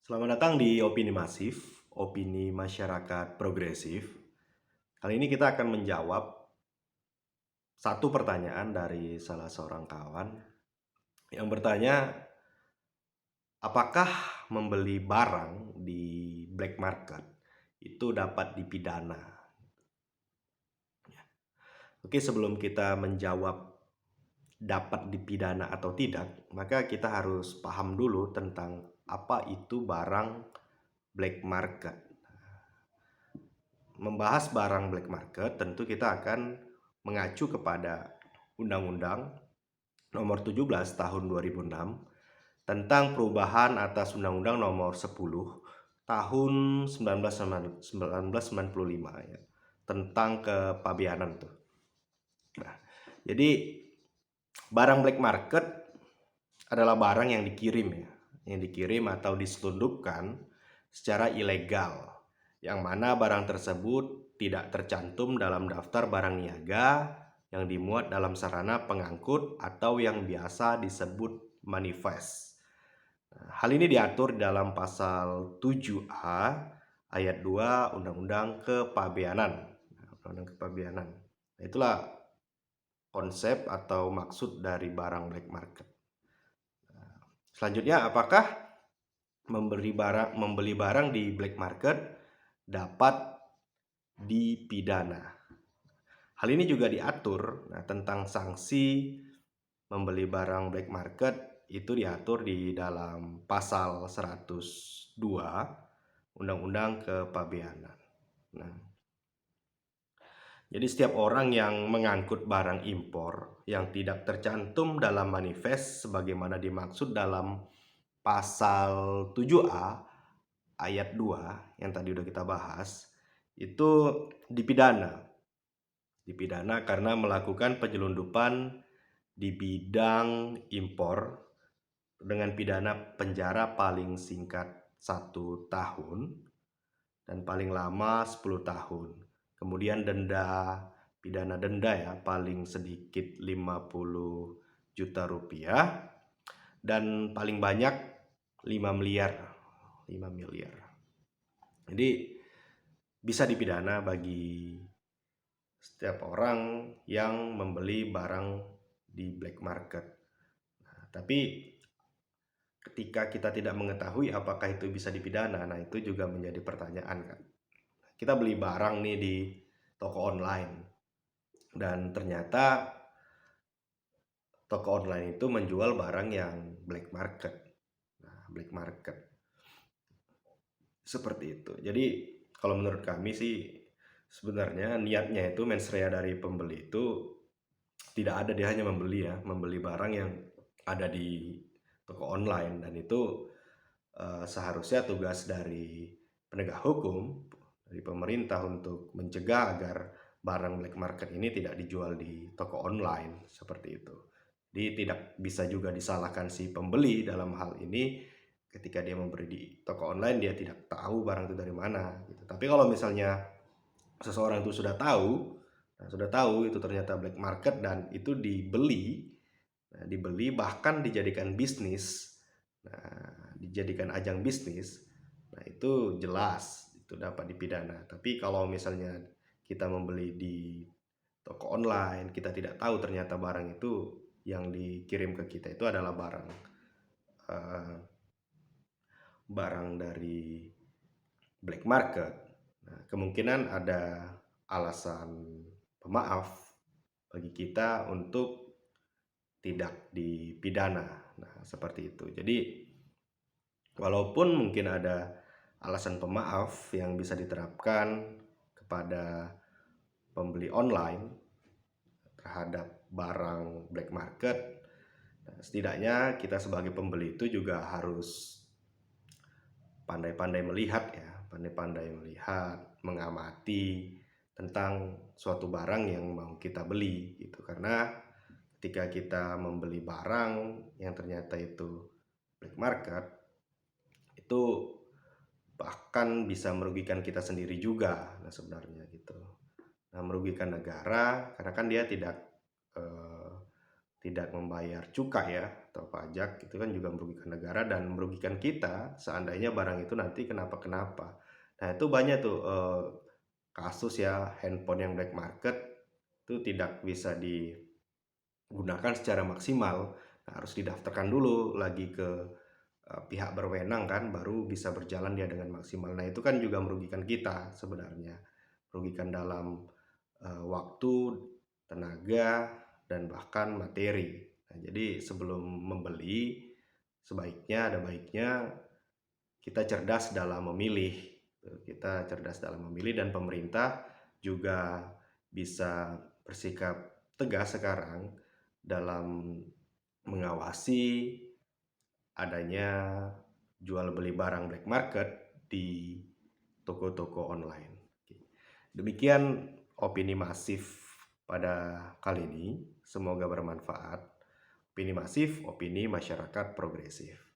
Selamat datang di Opini Masif, opini masyarakat progresif. Kali ini kita akan menjawab satu pertanyaan dari salah seorang kawan yang bertanya, apakah membeli barang di black market itu dapat dipidana? Oke, sebelum kita menjawab dapat dipidana atau tidak, maka kita harus paham dulu tentang apa itu barang black market. Membahas barang black market, tentu kita akan mengacu kepada Undang-Undang Nomor 17 Tahun 2006 tentang perubahan atas Undang-Undang Nomor 10 Tahun 1995 ya, tentang kepabeanan tuh. Nah, jadi barang black market adalah barang yang dikirim ya, yang dikirim atau diselundupkan secara ilegal, yang mana barang tersebut tidak tercantum dalam daftar barang niaga yang dimuat dalam sarana pengangkut atau yang biasa disebut manifest. Hal ini diatur dalam pasal 7A ayat 2 Undang-Undang Kepabeanan. Undang-Undang Kepabeanan. Nah, itulah konsep atau maksud dari barang black market. Selanjutnya, apakah membeli barang di black market dapat dipidana? Hal ini juga diatur tentang sanksi membeli barang black market itu diatur di dalam pasal 102 Undang-Undang Kepabeanan. Nah, jadi setiap orang yang mengangkut barang impor yang tidak tercantum dalam manifest sebagaimana dimaksud dalam pasal 7A ayat 2 yang tadi udah kita bahas itu dipidana. Dipidana karena melakukan penyelundupan di bidang impor dengan pidana penjara paling singkat 1 tahun dan paling lama 10 tahun. Kemudian pidana denda ya, paling sedikit 50 juta rupiah dan paling banyak 5 miliar. 5 miliar. Jadi bisa dipidana bagi setiap orang yang membeli barang di black market. Nah, tapi ketika kita tidak mengetahui apakah itu bisa dipidana, nah itu juga menjadi pertanyaan kan. Kita beli barang nih di toko online dan ternyata toko online itu menjual barang yang black market. Nah, black market seperti itu. Jadi kalau menurut kami sih sebenarnya niatnya itu mens rea dari pembeli itu tidak ada, dia hanya membeli barang yang ada di toko online, dan itu seharusnya tugas dari penegak hukum, dari pemerintah untuk mencegah agar barang black market ini tidak dijual di toko online seperti itu. Jadi tidak bisa juga disalahkan si pembeli dalam hal ini, ketika dia membeli di toko online dia tidak tahu barang itu dari mana gitu. Tapi kalau misalnya seseorang itu sudah tahu, itu ternyata black market dan itu dibeli bahkan dijadikan bisnis, dijadikan ajang bisnis, nah itu jelas itu dapat dipidana. Tapi kalau misalnya kita membeli di toko online, kita tidak tahu ternyata barang itu yang dikirim ke kita itu adalah barang dari black market. Nah, kemungkinan ada alasan pemaaf bagi kita untuk tidak dipidana. Nah, seperti itu. Jadi walaupun mungkin ada alasan pemaaf yang bisa diterapkan kepada pembeli online terhadap barang black market, setidaknya kita sebagai pembeli itu juga harus pandai-pandai melihat ya, mengamati tentang suatu barang yang mau kita beli gitu. Karena ketika kita membeli barang yang ternyata itu black market, itu bahkan bisa merugikan kita sendiri juga sebenarnya gitu. Nah, merugikan negara karena kan dia tidak tidak membayar cukai ya atau pajak, itu kan juga merugikan negara dan merugikan kita seandainya barang itu nanti kenapa-kenapa. Nah, itu banyak tuh kasus ya, handphone yang black market itu tidak bisa digunakan secara maksimal. Nah, harus didaftarkan dulu lagi ke pihak berwenang kan, baru bisa berjalan dia dengan maksimal. Nah, itu kan juga merugikan kita sebenarnya, merugikan dalam waktu, tenaga, dan bahkan materi. Nah, jadi sebelum membeli, ada baiknya kita cerdas dalam memilih. Kita cerdas dalam memilih dan pemerintah juga bisa bersikap tegas sekarang dalam mengawasi adanya jual beli barang black market di toko-toko online. Demikian opini masif pada kali ini. Semoga bermanfaat. Opini masif, opini masyarakat progresif.